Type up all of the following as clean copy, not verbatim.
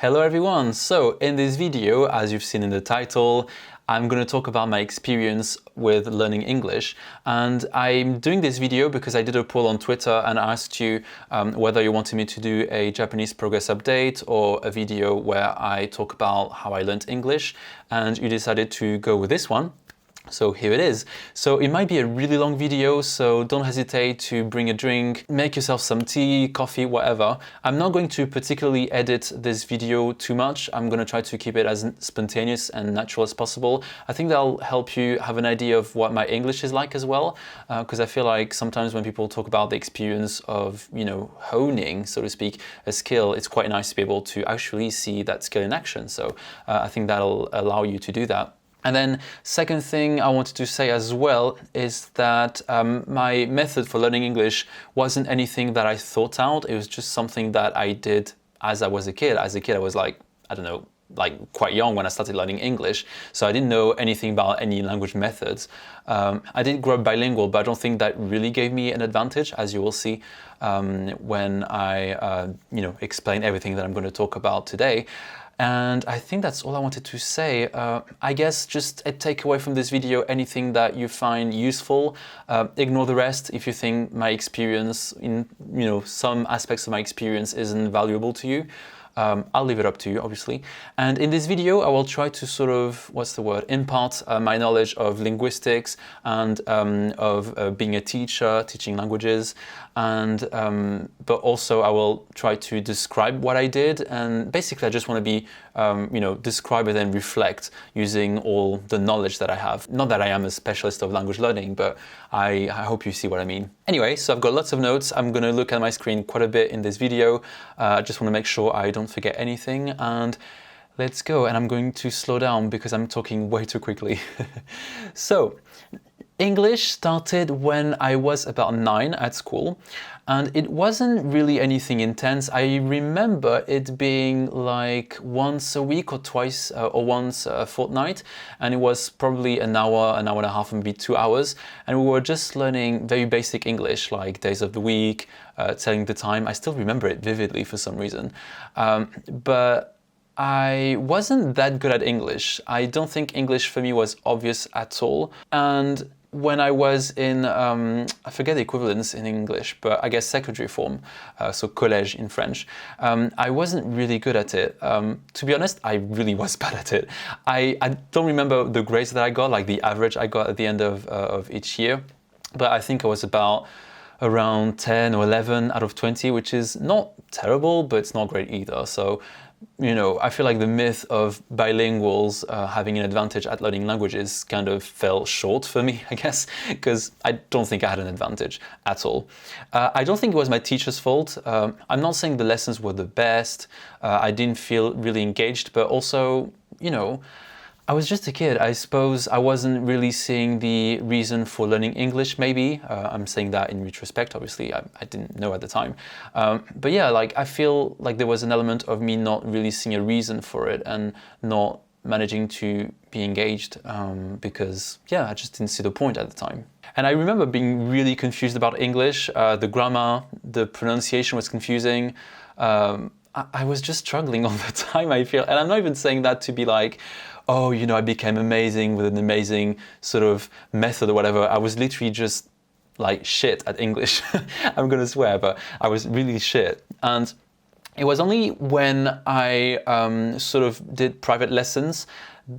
Hello everyone! So in this video, as you've seen in the title, I'm going to talk about my experience with learning English, and I'm doing this video because I did a poll on Twitter and asked you whether you wanted me to do a Japanese progress update or a video where I talk about how I learned English, and you decided to go with this one. So here it is. So it might be a really long video, so don't hesitate to bring a drink, make yourself some tea, coffee, whatever. I'm not going to particularly edit this video too much. I'm going to try to keep it as spontaneous and natural as possible. I think that'll help you have an idea of what my English is like as well, because I feel like sometimes when people talk about the experience of, honing, so to speak, a skill, it's quite nice to be able to actually see that skill in action. So I think that'll allow you to do that. And then second thing I wanted to say as well is that my method for learning English wasn't anything that I thought out. It was just something that I did as I was a kid. As a kid, I was like quite young when I started learning English. So I didn't know anything about any language methods. I did grow up bilingual, but I don't think that really gave me an advantage, as you will see when I explain everything that I'm going to talk about today. And I think that's all I wanted to say. I guess just a takeaway from this video, anything that you find useful, ignore the rest. If you think my experience in, some aspects of my experience isn't valuable to you, I'll leave it up to you, obviously. And in this video, I will try to sort of, impart my knowledge of linguistics and of being a teacher, teaching languages. And but also I will try to describe what I did. And basically, I just want to be, describe and then reflect using all the knowledge that I have. Not that I am a specialist of language learning, but I hope you see what I mean. Anyway, so I've got lots of notes. I'm going to look at my screen quite a bit in this video. I just want to make sure I don't forget anything, and let's go. And I'm going to slow down because I'm talking way too quickly. So English started when I was about 9 at school, and it wasn't really anything intense. I remember it being like once a week or twice or once a fortnight, and it was probably an hour and a half, maybe 2 hours, and we were just learning very basic English, like days of the week, telling the time. I still remember it vividly for some reason, but I wasn't that good at English. I don't think English for me was obvious at all. And when I was in, I forget the equivalence in English, but I guess secondary form, so collège in French, I wasn't really good at it. To be honest, I really was bad at it. I don't remember the grades that I got, like the average I got at the end of each year, but I think I was about around 10 or 11 out of 20, which is not terrible, but it's not great either. So, I feel like the myth of bilinguals having an advantage at learning languages kind of fell short for me, I guess, because I don't think I had an advantage at all. I don't think it was my teacher's fault. I'm not saying the lessons were the best. I didn't feel really engaged, but also, I was just a kid. I suppose I wasn't really seeing the reason for learning English, maybe. I'm saying that in retrospect, obviously. I didn't know at the time. But yeah, I feel like there was an element of me not really seeing a reason for it and not managing to be engaged because, yeah, I just didn't see the point at the time. And I remember being really confused about English. The grammar, the pronunciation was confusing. I was just struggling all the time, I feel. And I'm not even saying that to be like, oh, I became amazing with an amazing sort of method or whatever. I was literally just like shit at English. I'm going to swear, but I was really shit. And it was only when I sort of did private lessons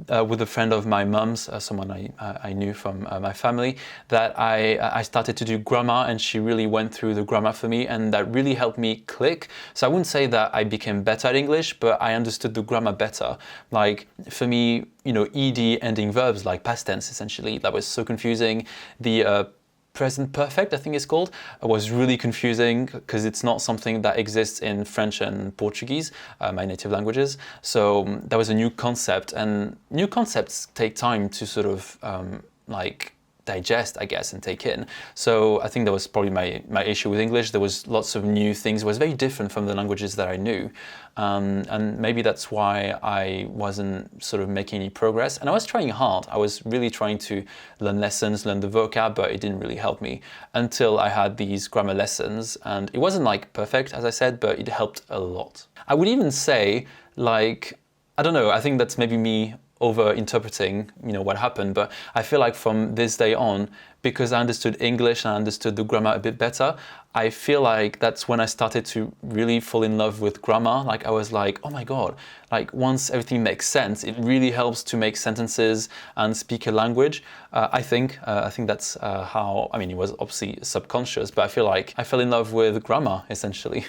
with a friend of my mum's, someone I knew from my family, that I started to do grammar, and she really went through the grammar for me, and that really helped me click. So I wouldn't say that I became better at English, but I understood the grammar better. Like for me, ed ending verbs, like past tense essentially, that was so confusing. The present perfect, I think it's called, was really confusing because it's not something that exists in French and Portuguese, my native languages. So that was a new concept, and new concepts take time to sort of digest, I guess, and take in. So I think that was probably my issue with English. There was lots of new things. It was very different from the languages that I knew. And maybe that's why I wasn't sort of making any progress. And I was trying hard. I was really trying to learn lessons, learn the vocab, but it didn't really help me until I had these grammar lessons. And it wasn't like perfect, as I said, but it helped a lot. I would even say like, I don't know, I think that's maybe me over interpreting, what happened, but I feel like from this day on, because I understood English and I understood the grammar a bit better, I feel like that's when I started to really fall in love with grammar. Like I was like, oh my God, like once everything makes sense, it really helps to make sentences and speak a language. I think that's how, I mean, it was obviously subconscious, but I feel like I fell in love with grammar essentially.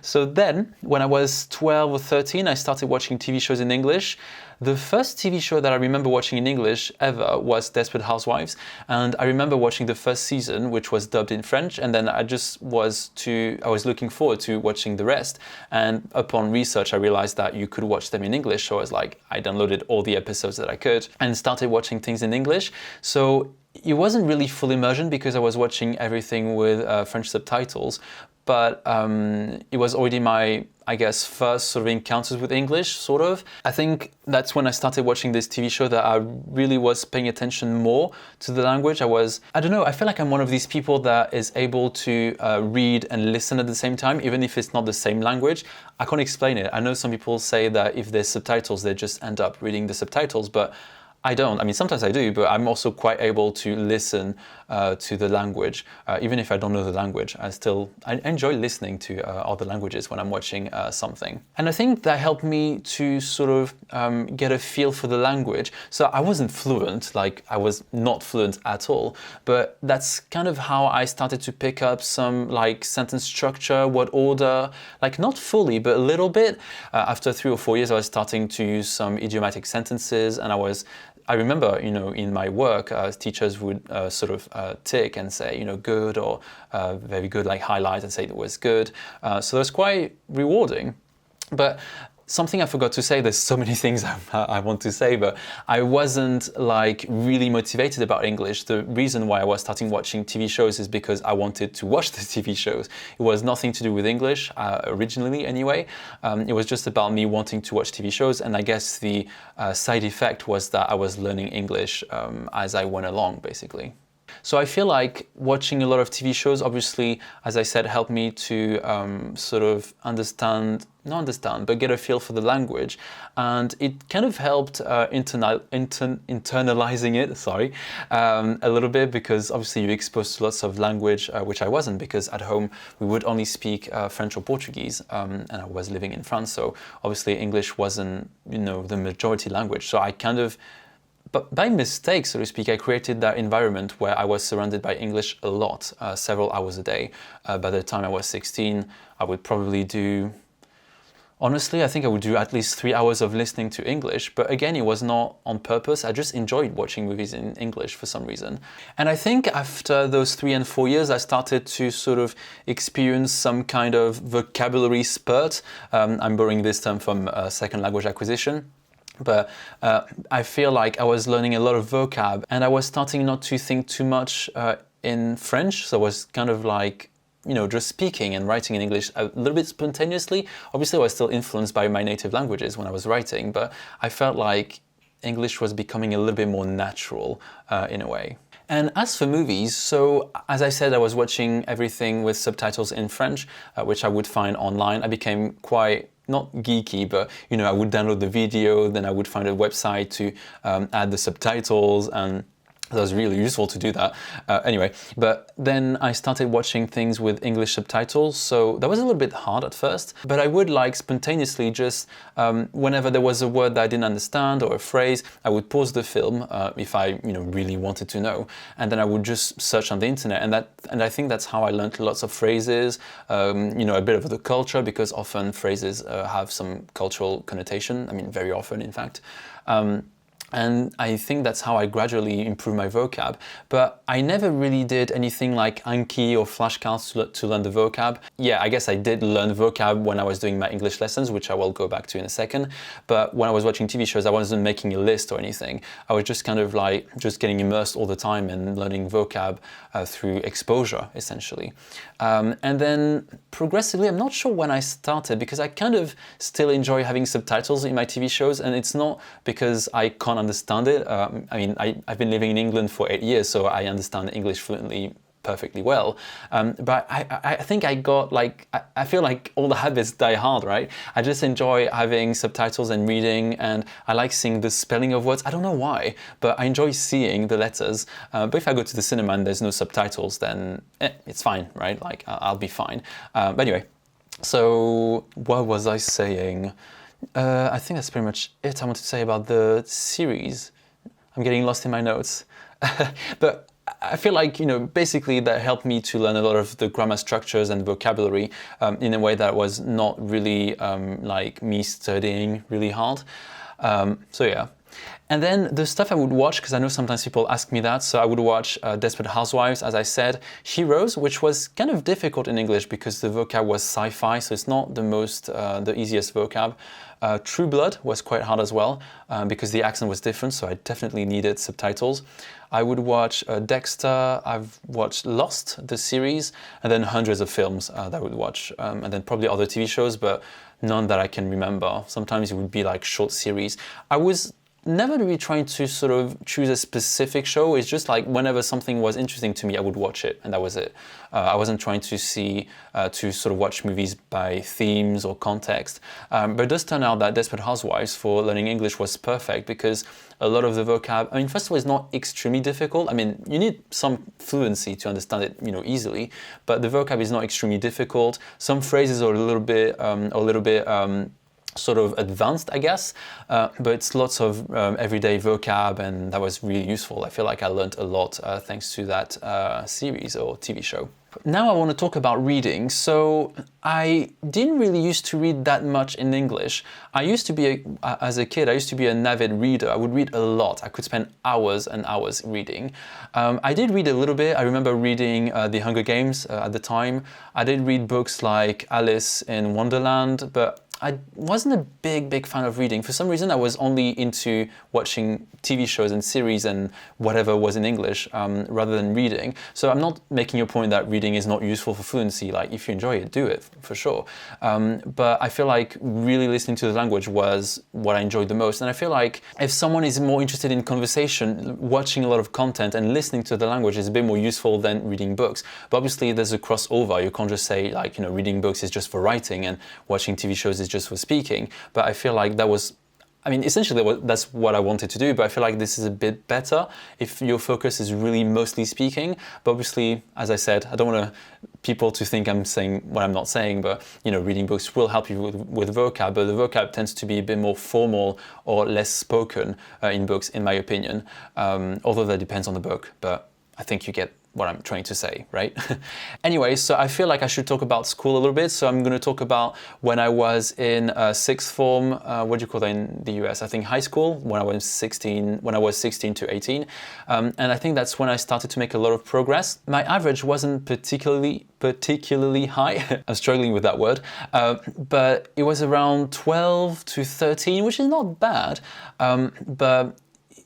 So then when I was 12 or 13, I started watching TV shows in English. The first TV show that I remember watching in English ever was Desperate Housewives, and I remember watching the first season, which was dubbed in French, and then I was looking forward to watching the rest. And upon research, I realized that you could watch them in English, so I downloaded all the episodes that I could and started watching things in English. So it wasn't really full immersion because I was watching everything with French subtitles, but it was already my, I guess, first sort of encounters with English, sort of. I think that's when I started watching this TV show that I really was paying attention more to the language. I don't know, I feel like I'm one of these people that is able to read and listen at the same time, even if it's not the same language. I can't explain it. I know some people say that if there's subtitles, they just end up reading the subtitles, but I don't. I mean, sometimes I do, but I'm also quite able to listen to the language. Even if I don't know the language, I enjoy listening to other languages when I'm watching something. And I think that helped me to sort of get a feel for the language. So I wasn't fluent, like I was not fluent at all, but that's kind of how I started to pick up some like sentence structure, word order, like not fully, but a little bit. After 3 or 4 years, I was starting to use some idiomatic sentences, and I remember, in my work, teachers would sort of tick and say, good or very good, like highlight and say it was good. So it was quite rewarding. But something I forgot to say, there's so many things I want to say, but I wasn't like really motivated about English. The reason why I was starting watching TV shows is because I wanted to watch the TV shows. It was nothing to do with English, originally anyway. It was just about me wanting to watch TV shows, and I guess the side effect was that I was learning English as I went along, basically. So I feel like watching a lot of TV shows, obviously, as I said, helped me to sort of not understand, but get a feel for the language. And it kind of helped internalizing it, a little bit, because obviously you're exposed to lots of language, which I wasn't, because at home we would only speak French or Portuguese, and I was living in France. So obviously English wasn't, the majority language. So I kind of, but by mistake, so to speak, I created that environment where I was surrounded by English a lot, several hours a day. By the time I was 16, I would probably do, honestly, I think I would do at least 3 hours of listening to English. But again, it was not on purpose. I just enjoyed watching movies in English for some reason. And I think after those 3 and 4 years, I started to sort of experience some kind of vocabulary spurt. I'm borrowing this term from second language acquisition. But I feel like I was learning a lot of vocab, and I was starting not to think too much in French. So I was kind of like, just speaking and writing in English a little bit spontaneously. Obviously, I was still influenced by my native languages when I was writing, but I felt like English was becoming a little bit more natural in a way. And as for movies, so as I said, I was watching everything with subtitles in French, which I would find online. I became quite, not geeky, but I would download the video, then I would find a website to add the subtitles, and that was really useful to do that. Anyway, but then I started watching things with English subtitles, so that was a little bit hard at first, but I would like spontaneously just, whenever there was a word that I didn't understand or a phrase, I would pause the film if I really wanted to know, and then I would just search on the internet, and I think that's how I learned lots of phrases, a bit of the culture, because often phrases have some cultural connotation, I mean very often in fact. And I think that's how I gradually improved my vocab. But I never really did anything like Anki or flashcards to learn the vocab. Yeah, I guess I did learn vocab when I was doing my English lessons, which I will go back to in a second. But when I was watching TV shows, I wasn't making a list or anything. I was just kind of like just getting immersed all the time and learning vocab through exposure, essentially. And then progressively, I'm not sure when I started, because I kind of still enjoy having subtitles in my TV shows, and it's not because I can't understand it. I mean, I've been living in England for 8 years, so I understand English fluently perfectly well. But I think I got like, I feel like all the habits die hard, right? I just enjoy having subtitles and reading, and I like seeing the spelling of words. I don't know why, but I enjoy seeing the letters. But if I go to the cinema and there's no subtitles, then it's fine, right? Like I'll be fine. But anyway, so what was I saying? I think that's pretty much it I want to say about the series. I'm getting lost in my notes. But I feel like, you know, basically that helped me to learn a lot of the grammar structures and vocabulary in a way that was not really like me studying really hard. So yeah. And then the stuff I would watch, because I know sometimes people ask me that, so I would watch Desperate Housewives, as I said, Heroes, which was kind of difficult in English because the vocab was sci-fi, so it's not the most, the easiest vocab. True Blood was quite hard as well, because the accent was different, so I definitely needed subtitles. I would watch Dexter, I've watched Lost, the series, and then hundreds of films that I would watch, and then probably other TV shows, but none that I can remember. Sometimes it would be like short series. I was never really trying to sort of choose a specific show. It's just like whenever something was interesting to me, I would watch it, and that was it. I wasn't trying to to sort of watch movies by themes or context. But it does turn out that Desperate Housewives for learning English was perfect because a lot of the vocab, I mean, first of all, it's not extremely difficult. I mean, you need some fluency to understand it, you know, easily, but the vocab is not extremely difficult. Some phrases are a little bit, sort of advanced, I guess, but it's lots of everyday vocab, and that was really useful. I feel like I learned a lot thanks to that series or TV show. Now I want to talk about reading. So I didn't really used to read that much in English. I used to be, as a kid, I used to be an avid reader. I would read a lot. I could spend hours and hours reading. I did read a little bit. I remember reading The Hunger Games at the time. I did read books like Alice in Wonderland, but I wasn't a big fan of reading. For some reason, I was only into watching TV shows and series and whatever was in English rather than reading. So I'm not making a point that reading is not useful for fluency. Like, if you enjoy it, do it, for sure. But I feel like really listening to the language was what I enjoyed the most. And I feel like if someone is more interested in conversation, watching a lot of content and listening to the language is a bit more useful than reading books. But obviously, there's a crossover. You can't just say, like, you know, reading books is just for writing and watching TV shows is just for speaking. But I feel like that was, I mean, essentially that's what I wanted to do, but I feel like this is a bit better if your focus is really mostly speaking. But obviously, as I said, I don't want people to think I'm saying what I'm not saying, but, you know, reading books will help you with vocab, but the vocab tends to be a bit more formal or less spoken in books, in my opinion, although that depends on the book, but I think you get what I'm trying to say, right? Anyway, so I feel like I should talk about school a little bit. So I'm going to talk about when I was in sixth form, what do you call that in the US? I think high school, when I was 16 to 18. And I think that's when I started to make a lot of progress. My average wasn't particularly high. I'm struggling with that word. But it was around 12 to 13, which is not bad. But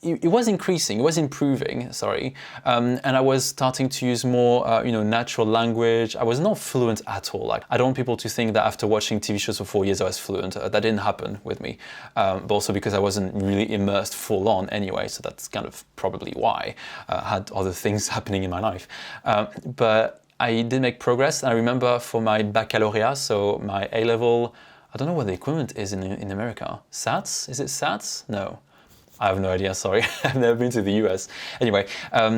it was increasing, it was improving, sorry, and I was starting to use more, you know, natural language. I was not fluent at all. Like, I don't want people to think that after watching TV shows for 4 years I was fluent. That didn't happen with me, but also because I wasn't really immersed full on anyway, so that's kind of probably why I had other things happening in my life. But I did make progress, and I remember for my baccalaureate, so my A-level, I don't know what the equivalent is in America. SATs? Is it SATs? No. I have no idea, sorry. I've never been to the US. Anyway, for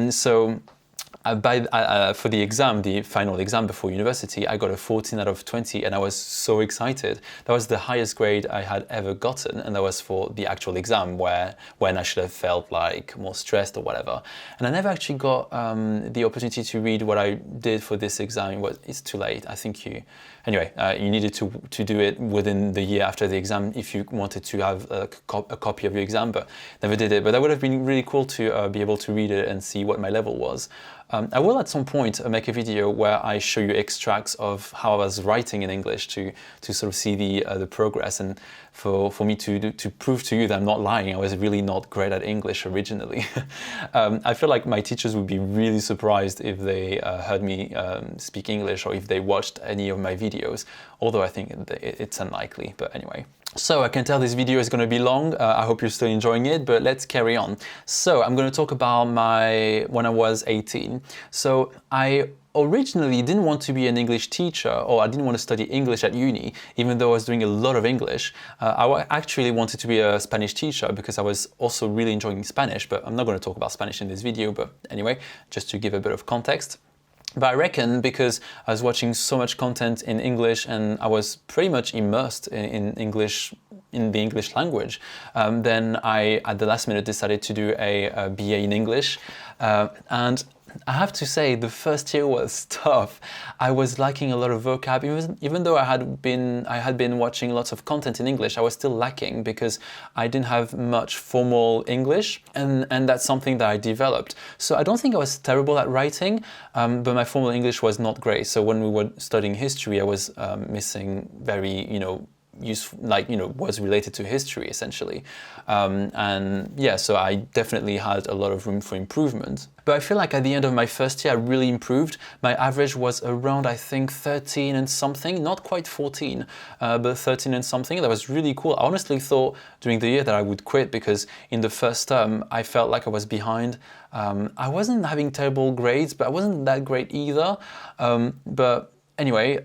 the exam, the final exam before university, I got a 14 out of 20 and I was so excited. That was the highest grade I had ever gotten, and that was for the actual exam when I should have felt like more stressed or whatever. And I never actually got the opportunity to read what I did for this exam. It's too late. I think you needed to do it within the year after the exam if you wanted to have a copy of your exam, but never did it. But that would have been really cool to be able to read it and see what my level was. I will at some point make a video where I show you extracts of how I was writing in English to sort of see the progress, and for me to prove to you that I'm not lying. I was really not great at English originally. I feel like my teachers would be really surprised if they heard me speak English or if they watched any of my videos. videos, although I think it's unlikely, but anyway. So I can tell this video is going to be long. I hope you're still enjoying it, but let's carry on. So I'm going to talk about when I was 18. So I originally didn't want to be an English teacher, or I didn't want to study English at uni, even though I was doing a lot of English. I actually wanted to be a Spanish teacher because I was also really enjoying Spanish, but I'm not going to talk about Spanish in this video, but anyway, just to give a bit of context. But I reckon because I was watching so much content in English and I was pretty much immersed in English, in the English language, then I, at the last minute, decided to do a BA in English. And I have to say, the first year was tough. I was lacking a lot of vocab. Even though I had been watching lots of content in English, I was still lacking because I didn't have much formal English, and that's something that I developed. So I don't think I was terrible at writing, but my formal English was not great. So when we were studying history, I was missing very, useful, was related to history essentially. And yeah, so I definitely had a lot of room for improvement. But I feel like at the end of my first year, I really improved. My average was around, I think, 13 and something, not quite 14, but 13 and something. That was really cool. I honestly thought during the year that I would quit because in the first term, I felt like I was behind. I wasn't having terrible grades, but I wasn't that great either. Anyway,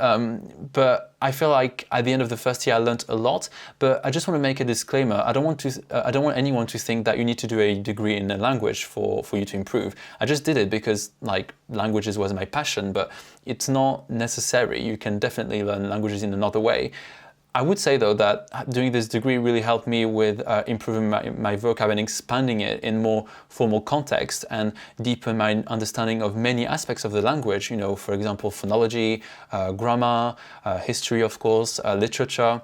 but I feel like at the end of the first year I learned a lot. But I just want to make a disclaimer. I don't want anyone to think that you need to do a degree in a language for you to improve. I just did it because languages was my passion, but it's not necessary. You can definitely learn languages in another way. I would say though that doing this degree really helped me with improving my vocab and expanding it in more formal context and deepen my understanding of many aspects of the language, for example, phonology, grammar, history, of course, literature.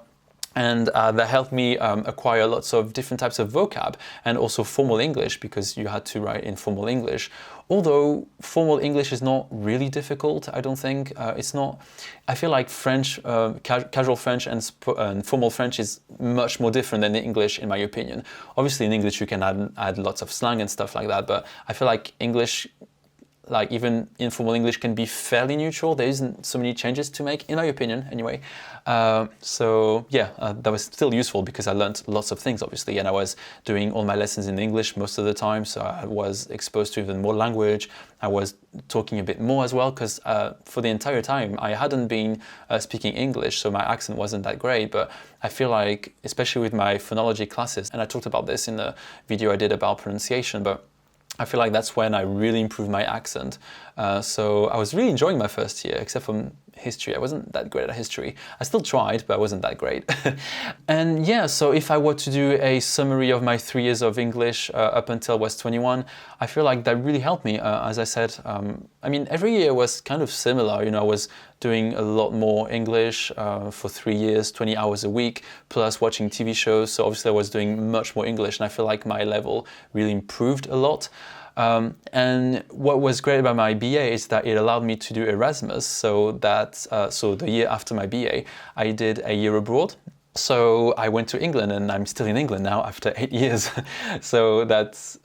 And that helped me acquire lots of different types of vocab and also formal English, because you had to write in formal English. Although formal English is not really difficult, I don't think. It's not. I feel like French, casual French and formal French is much more different than English, in my opinion. Obviously, in English you can add lots of slang and stuff like that, but I feel like English, even informal English, can be fairly neutral. There isn't so many changes to make, in my opinion, anyway. So yeah, that was still useful because I learned lots of things, obviously, and I was doing all my lessons in English most of the time, so I was exposed to even more language. I was talking a bit more as well, because for the entire time I hadn't been speaking English, so my accent wasn't that great. But I feel like, especially with my phonology classes, and I talked about this in the video I did about pronunciation, but I feel like that's when I really improved my accent. So I was really enjoying my first year, except for history. I wasn't that great at history. I still tried, but I wasn't that great. And yeah, so if I were to do a summary of my 3 years of English up until I was 21, I feel like that really helped me. As I said, every year was kind of similar. I was doing a lot more English for 3 years, 20 hours a week, plus watching TV shows. So obviously I was doing much more English, and I feel like my level really improved a lot. And what was great about my BA is that it allowed me to do Erasmus. So the year after my BA, I did a year abroad. So I went to England, and I'm still in England now after 8 years. So that's,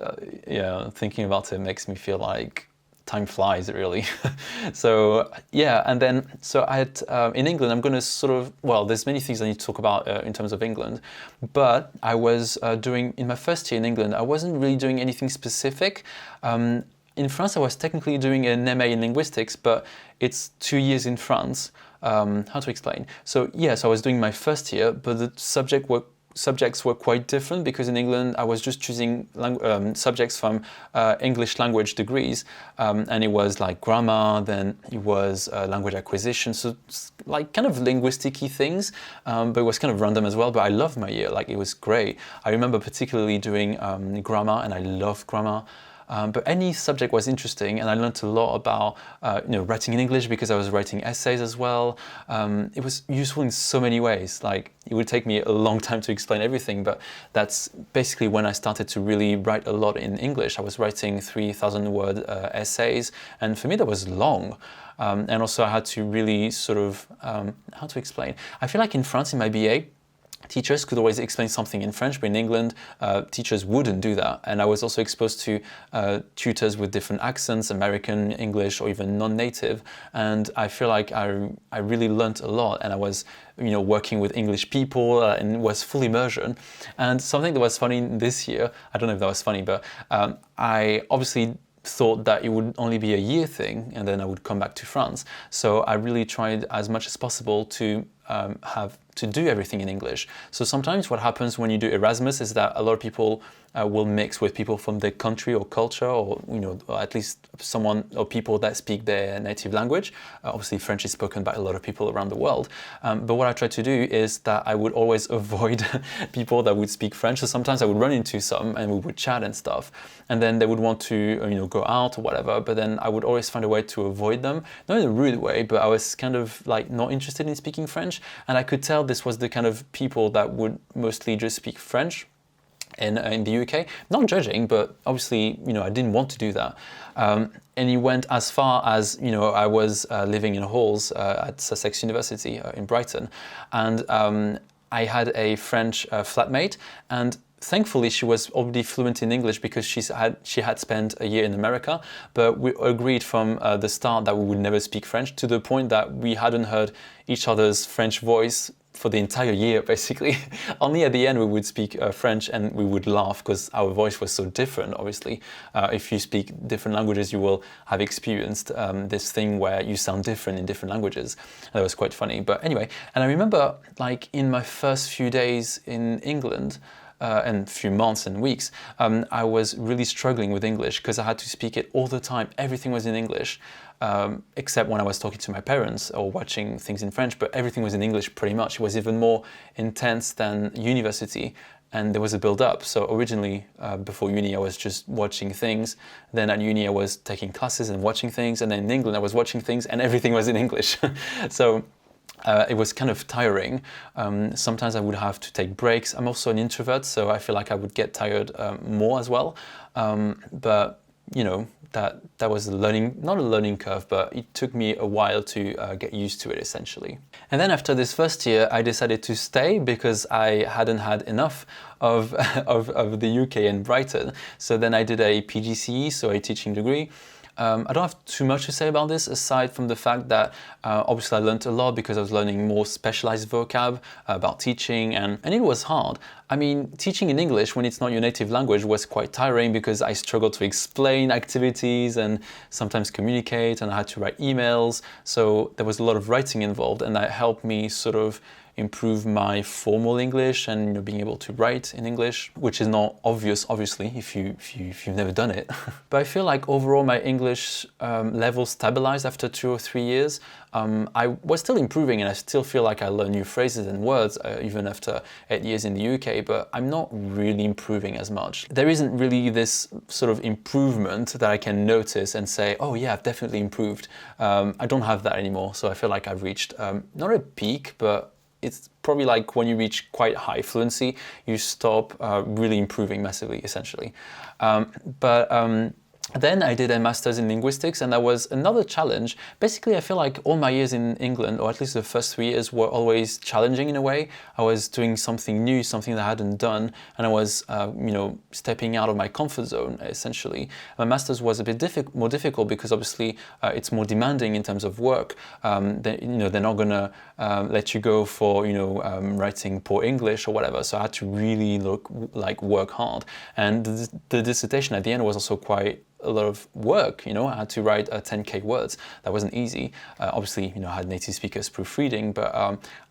thinking about it makes me feel like time flies, really. So yeah, and then so I had in England, I'm going to there's many things I need to talk about in terms of England, but I was doing, in my first year in England, I wasn't really doing anything specific. In France, I was technically doing an MA in linguistics, but it's 2 years in France. How to explain? So yes, I was doing my first year, but the subjects were quite different, because in England I was just choosing subjects from English language degrees, and it was like grammar, then it was language acquisition, so kind of linguistic-y things, but it was kind of random as well. But I loved my year, it was great. I remember particularly doing grammar, and I loved grammar. But any subject was interesting, and I learned a lot about writing in English, because I was writing essays as well. It was useful in so many ways. It would take me a long time to explain everything, but that's basically when I started to really write a lot in English. I was writing 3,000-word essays, and for me that was long. And also I had to really how to explain? I feel like in France, in my BA, teachers could always explain something in French, but in England, teachers wouldn't do that. And I was also exposed to tutors with different accents, American, English, or even non-native. And I feel like I really learned a lot, and I was, working with English people and was full immersion. And something that was funny this year, I don't know if that was funny, but I obviously thought that it would only be a year thing and then I would come back to France. So I really tried as much as possible to have to do everything in English. So sometimes what happens when you do Erasmus is that a lot of people will mix with people from their country or culture, or or at least someone or people that speak their native language. Obviously French is spoken by a lot of people around the world, but what I try to do is that I would always avoid people that would speak French. So sometimes I would run into some and we would chat and stuff, and then they would want to go out or whatever, but then I would always find a way to avoid them, not in a rude way, but I was kind of like not interested in speaking French, and I could tell this was the kind of people that would mostly just speak French in the UK. Not judging, but obviously, I didn't want to do that. And it went as far as, I was living in halls at Sussex University in Brighton, and I had a French flatmate, and thankfully she was already fluent in English because she had spent a year in America, but we agreed from the start that we would never speak French, to the point that we hadn't heard each other's French voice for the entire year, basically. Only at the end we would speak French, and we would laugh because our voice was so different, obviously. If you speak different languages, you will have experienced this thing where you sound different in different languages. That was quite funny. But anyway, and I remember like in my first few days in England, and few months and weeks, I was really struggling with English because I had to speak it all the time. Everything was in English, except when I was talking to my parents or watching things in French, but everything was in English pretty much. It was even more intense than university, and there was a build-up. So originally, before uni, I was just watching things. Then at uni, I was taking classes and watching things. And then in England, I was watching things and everything was in English. So it was kind of tiring. Sometimes I would have to take breaks. I'm also an introvert, so I feel like I would get tired more as well. But that was not a learning curve, but it took me a while to get used to it, essentially. And then after this first year, I decided to stay because I hadn't had enough of the UK and Brighton. So then I did a PGCE, so a teaching degree. I don't have too much to say about this, aside from the fact that obviously I learned a lot because I was learning more specialized vocab about teaching, and it was hard. I mean, teaching in English when it's not your native language was quite tiring because I struggled to explain activities and sometimes communicate, and I had to write emails. So there was a lot of writing involved, and that helped me sort of improve my formal English and being able to write in English, which is not obvious, obviously, if you've never done it. But I feel like overall my English level stabilized after 2 or 3 years. I was still improving, and I still feel like I learn new phrases and words even after 8 years in the UK, but I'm not really improving as much. There isn't really this sort of improvement that I can notice and say, oh yeah, I've definitely improved. I don't have that anymore, so I feel like I've reached not a peak, but it's probably like when you reach quite high fluency, you stop really improving massively, essentially. Then I did a master's in linguistics, and that was another challenge. Basically, I feel like all my years in England, or at least the first 3 years, were always challenging in a way. I was doing something new, something that I hadn't done, and I was, stepping out of my comfort zone, essentially. My master's was a bit more difficult because obviously it's more demanding in terms of work. They're not gonna let you go for, writing poor English or whatever. So I had to really work hard. And the dissertation at the end was also quite a lot of work. I had to write 10k words. That wasn't easy. Obviously, I had native speakers proofreading, but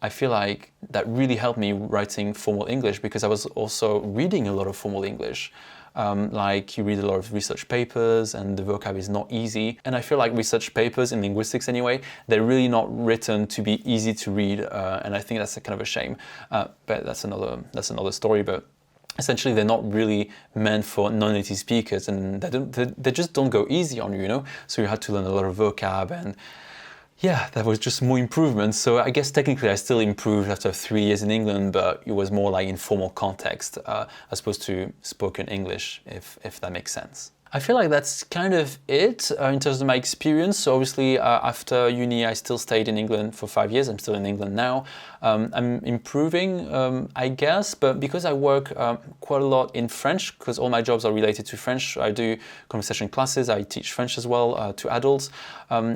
I feel like that really helped me writing formal English because I was also reading a lot of formal English. You read a lot of research papers, and the vocab is not easy. And I feel like research papers in linguistics anyway, they're really not written to be easy to read, and I think that's a kind of a shame. But that's another story. But essentially, they're not really meant for non-native speakers, and they just don't go easy on you, So you had to learn a lot of vocab, and yeah, that was just more improvements. So I guess technically I still improved after 3 years in England, but it was more like in formal context as opposed to spoken English, if that makes sense. I feel like that's kind of it in terms of my experience. So obviously after uni I still stayed in England for 5 years. I'm still in England now. I'm improving, I guess, but because I work quite a lot in French, because all my jobs are related to French. I do conversation classes, I teach French as well to adults.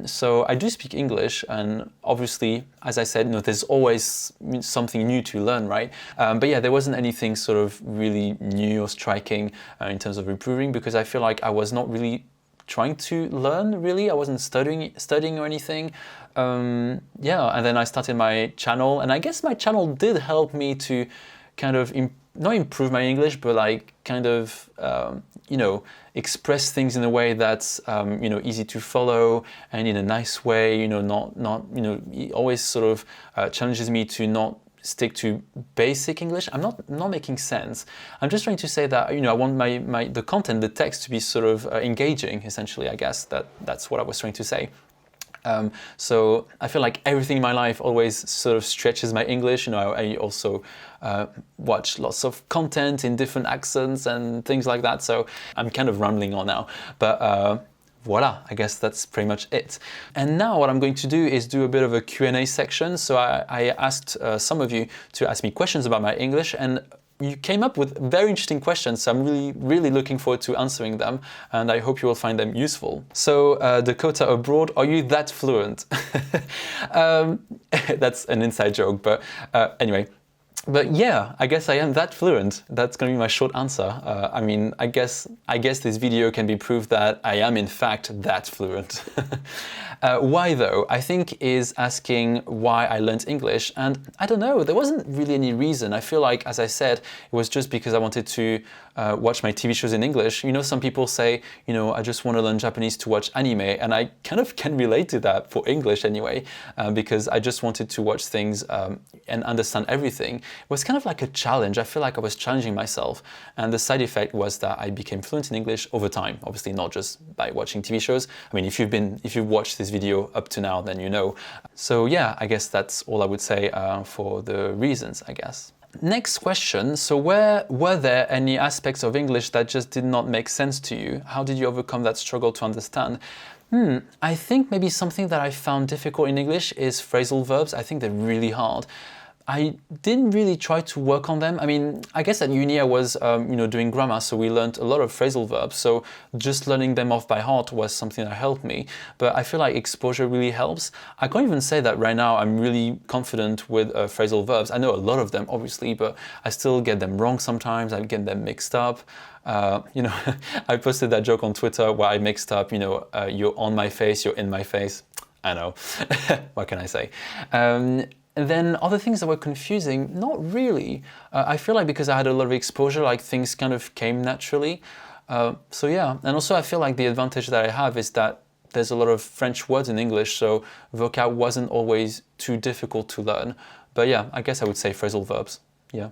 So I do speak English, and obviously, as I said, there's always something new to learn, right? But yeah, there wasn't anything sort of really new or striking in terms of improving, because I feel like I was not really trying to learn, really. I wasn't studying or anything. Yeah, and then I started my channel, and I guess my channel did help me to kind of not improve my English, but like kind of express things in a way that's easy to follow and in a nice way. Not it always sort of challenges me to not stick to basic English. I'm not making sense. I'm just trying to say that I want the content, the text, to be sort of engaging. Essentially, I guess that's what I was trying to say. So I feel like everything in my life always sort of stretches my English. I also watch lots of content in different accents and things like that. So I'm kind of rambling on now, but voila, I guess that's pretty much it. And now what I'm going to do is do a bit of a Q&A section. So I asked some of you to ask me questions about my English, and you came up with very interesting questions, so I'm really looking forward to answering them, and I hope you will find them useful. So Dakota abroad, are you that fluent? That's an inside joke, but anyway. But yeah, I guess I am that fluent. That's going to be my short answer. I mean, I guess this video can be proof that I am in fact that fluent. Why though? I think is asking why I learned English, and I don't know, there wasn't really any reason. I feel like, as I said, it was just because I wanted to watch my TV shows in English. Some people say, I just want to learn Japanese to watch anime, and I kind of can relate to that for English anyway, because I just wanted to watch things and understand everything. It was kind of like a challenge. I feel like I was challenging myself, and the side effect was that I became fluent in English over time. Obviously not just by watching TV shows. I mean, if you've watched this video up to now, then you know. So yeah, I guess that's all I would say for the reasons, I guess. Next question. So were there any aspects of English that just did not make sense to you? How did you overcome that struggle to understand? I think maybe something that I found difficult in English is phrasal verbs. I think they're really hard. I didn't really try to work on them. I mean, I guess at uni I was, doing grammar, so we learned a lot of phrasal verbs. So just learning them off by heart was something that helped me. But I feel like exposure really helps. I can't even say that right now I'm really confident with phrasal verbs. I know a lot of them, obviously, but I still get them wrong sometimes. I get them mixed up. I posted that joke on Twitter where I mixed up, you're on my face, you're in my face. I know. What can I say? And then other things that were confusing, not really. I feel like because I had a lot of exposure, like things kind of came naturally. So yeah, and also I feel like the advantage that I have is that there's a lot of French words in English, so vocab wasn't always too difficult to learn. But yeah, I guess I would say phrasal verbs, yeah.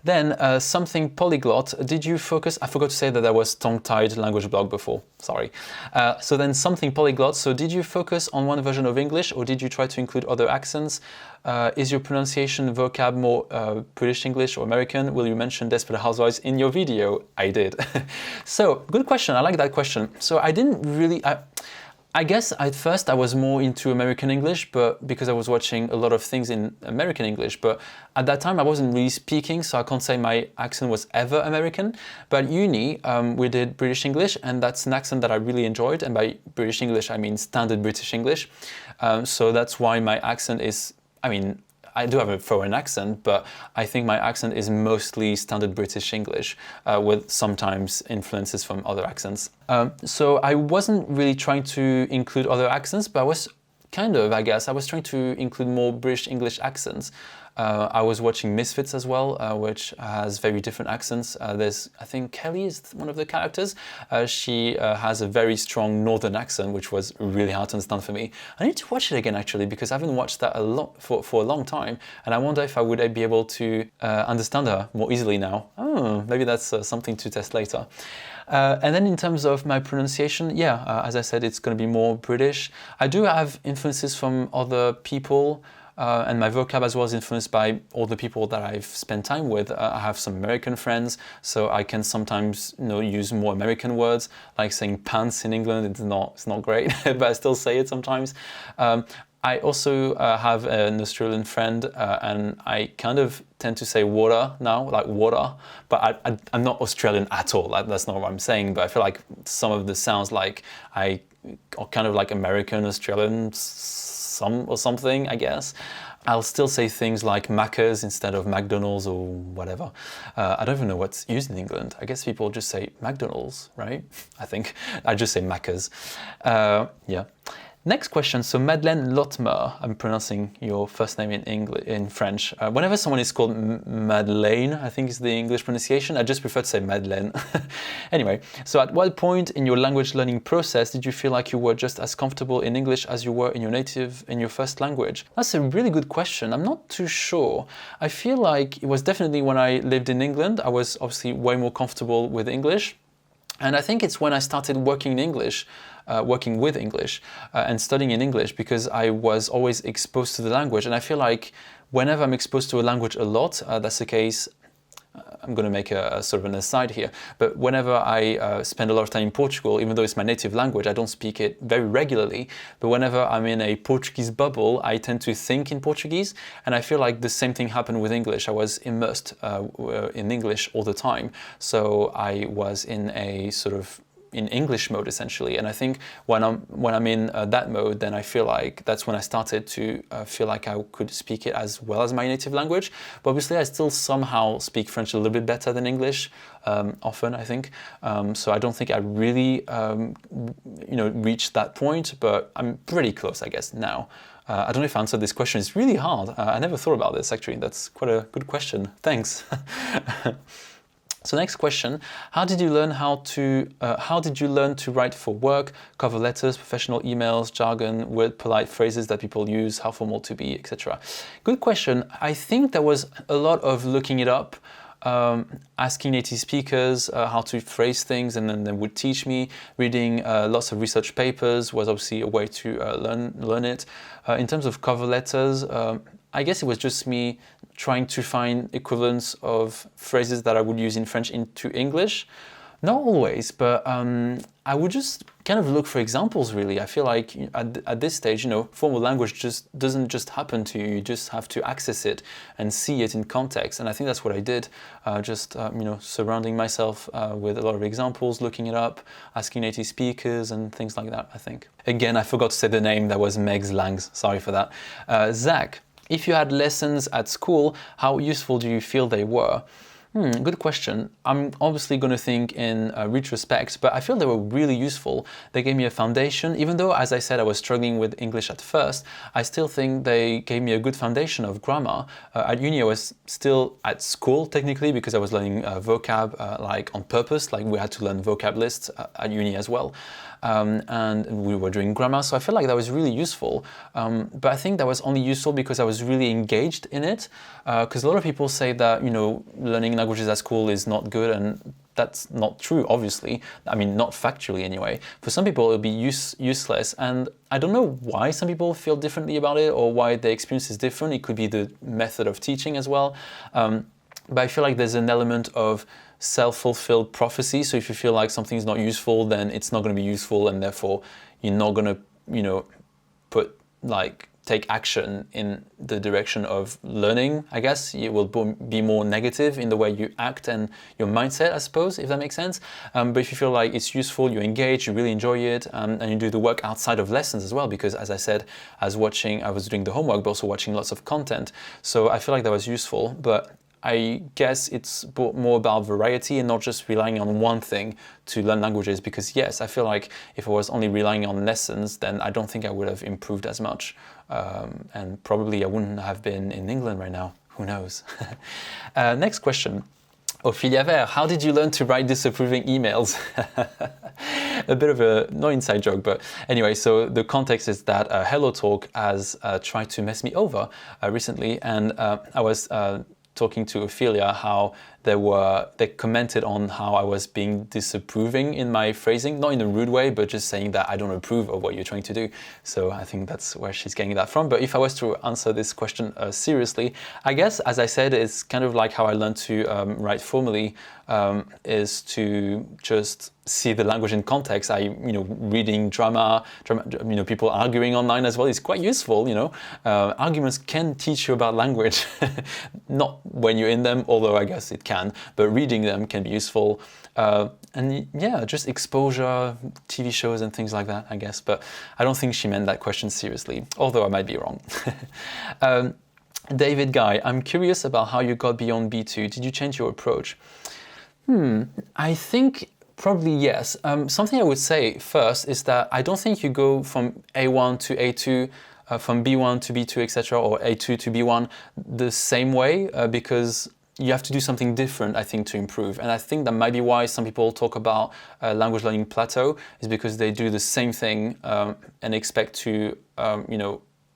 Then something polyglot, did you focus, I forgot to say that there was tongue-tied language blog before, sorry. So then something polyglot, so did you focus on one version of English, or did you try to include other accents? Is your pronunciation vocab more British English or American? Will you mention Desperate Housewives in your video? I did. So good question, I like that question. So I didn't really, I guess at first I was more into American English, but because I was watching a lot of things in American English, but at that time I wasn't really speaking, so I can't say my accent was ever American. But at uni, we did British English, and that's an accent that I really enjoyed, and by British English I mean standard British English. So that's why my accent is, I mean, I do have a foreign accent, but I think my accent is mostly standard British English with sometimes influences from other accents. So I wasn't really trying to include other accents, but I was kind of, I guess, I was trying to include more British English accents. I was watching Misfits as well, which has very different accents. There's, I think Kelly is one of the characters. She has a very strong northern accent, which was really hard to understand for me. I need to watch it again actually, because I haven't watched that a lot for a long time, and I wonder if I would be able to understand her more easily now. Oh, maybe that's something to test later. And then in terms of my pronunciation, yeah, as I said, it's going to be more British. I do have influences from other people. and my vocab as well is influenced by all the people that I've spent time with. I have some American friends, so I can sometimes use more American words, like saying pants in England. It's not great, but I still say it sometimes. I also have an Australian friend, and I kind of tend to say water now, like water, but I'm not Australian at all. That's not what I'm saying, but I feel like some of the sounds like I are kind of like American, Australian, or something, I guess. I'll still say things like Macca's instead of McDonald's or whatever. I don't even know what's used in England. I guess people just say McDonald's, right? I think I just say Macca's. Yeah. Next question, so Madeleine Lotmer, I'm pronouncing your first name in French. Whenever someone is called Madeleine, I think is the English pronunciation, I just prefer to say Madeleine. Anyway, so at what point in your language learning process did you feel like you were just as comfortable in English as you were in your first language? That's a really good question. I'm not too sure. I feel like it was definitely when I lived in England. I was obviously way more comfortable with English. And I think it's when I started working in English, working with English and studying in English, because I was always exposed to the language. And I feel like whenever I'm exposed to a language a lot, that's the case. I'm going to make a sort of an aside here, but whenever I spend a lot of time in Portugal, even though it's my native language, I don't speak it very regularly, but whenever I'm in a Portuguese bubble, I tend to think in Portuguese, and I feel like the same thing happened with English. I was immersed in English all the time, so I was in a sort of in English mode essentially, and I think when I'm in that mode, then I feel like that's when I started to feel like I could speak it as well as my native language. But obviously, I still somehow speak French a little bit better than English, often I think. So I don't think I really, reached that point, but I'm pretty close, I guess now. I don't know if I answered this question. It's really hard. I never thought about this actually. That's quite a good question. Thanks. So next question, how did you learn to write for work, cover letters, professional emails, jargon, word polite phrases that people use, how formal to be, etc.? Good question. I think there was a lot of looking it up, asking native speakers how to phrase things, and then they would teach me. Reading lots of research papers was obviously a way to learn it. In terms of cover letters, I guess it was just me trying to find equivalents of phrases that I would use in French into English. Not always, but I would just kind of look for examples, really. I feel like at this stage, formal language just doesn't just happen to you. You just have to access it and see it in context. And I think that's what I did, surrounding myself with a lot of examples, looking it up, asking native speakers and things like that, I think. Again, I forgot to say the name. That was Meg's Langs. Sorry for that. Zach, if you had lessons at school, how useful do you feel they were? Good question. I'm obviously going to think in retrospect, but I feel they were really useful. They gave me a foundation. Even though, as I said, I was struggling with English at first, I still think they gave me a good foundation of grammar. At uni, I was still at school, technically, because I was learning vocab on purpose. Like we had to learn vocab lists at uni as well. And we were doing grammar, so I feel like that was really useful. But I think that was only useful because I was really engaged in it. Because a lot of people say that, learning languages at school is not good, and that's not true, obviously. I mean, not factually anyway. For some people, it'll be useless, and I don't know why some people feel differently about it or why their experience is different. It could be the method of teaching as well. But I feel like there's an element of self-fulfilled prophecy. So if you feel like something is not useful, then it's not going to be useful, and therefore you're not going to, take action in the direction of learning. I guess it will be more negative in the way you act and your mindset, I suppose, if that makes sense. But if you feel like it's useful, you engage, you really enjoy it, and you do the work outside of lessons as well, because as I said, I was doing the homework, but also watching lots of content. So I feel like that was useful, but I guess it's more about variety and not just relying on one thing to learn languages, because yes, I feel like if I was only relying on lessons, then I don't think I would have improved as much. And probably I wouldn't have been in England right now. Who knows? Next question. Ophelia Ver, how did you learn to write disapproving emails? A bit of a, no inside joke, but anyway, so the context is that HelloTalk has tried to mess me over recently, and I was talking to Ophelia how they commented on how I was being disapproving in my phrasing, not in a rude way, but just saying that I don't approve of what you're trying to do. So I think that's where she's getting that from. But if I was to answer this question seriously, I guess, as I said, it's kind of like how I learned to write formally, is to just see the language in context. Reading drama, people arguing online as well is quite useful. Arguments can teach you about language, not when you're in them, although I guess it can, but reading them can be useful. And yeah, just exposure, TV shows and things like that, I guess. But I don't think she meant that question seriously, although I might be wrong. David Guy, I'm curious about how you got beyond B2. Did you change your approach? I think probably yes. Something I would say first is that I don't think you go from A1 to A2, from B1 to B2, etc., or A2 to B1 the same way, because you have to do something different, I think, to improve. And I think that might be why some people talk about language learning plateau, is because they do the same thing and expect to,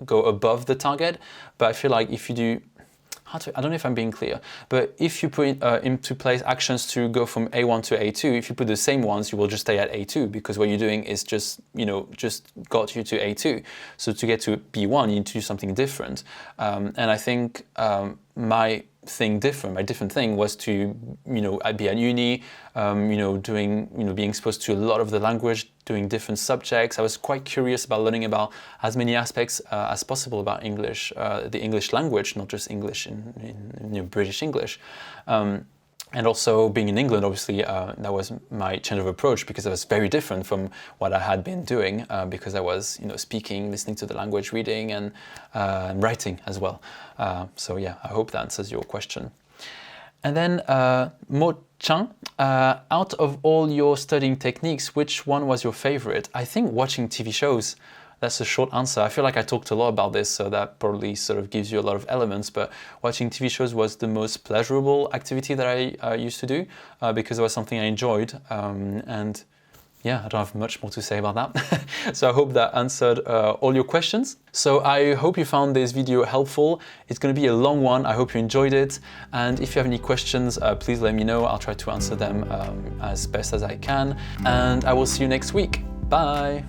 go above the target. But I feel like if you do, I don't know if I'm being clear, but if you put into place actions to go from A1 to A2, if you put the same ones, you will just stay at A2, because what you're doing is just got you to A2. So to get to B1, you need to do something different. And I think my different thing was to, I'd be at uni, being exposed to a lot of the language, doing different subjects. I was quite curious about learning about as many aspects as possible about English, the English language, not just English in British English. And also being in England, obviously, that was my change of approach, because it was very different from what I had been doing, because I was, speaking, listening to the language, reading, and writing as well. So yeah, I hope that answers your question. And then Mo Chang, out of all your studying techniques, which one was your favorite? I think watching TV shows. That's a short answer. I feel like I talked a lot about this, so that probably sort of gives you a lot of elements, but watching TV shows was the most pleasurable activity that I used to do, because it was something I enjoyed. And yeah, I don't have much more to say about that. So I hope that answered all your questions. So I hope you found this video helpful. It's going to be a long one. I hope you enjoyed it. And if you have any questions, please let me know. I'll try to answer them as best as I can. And I will see you next week. Bye.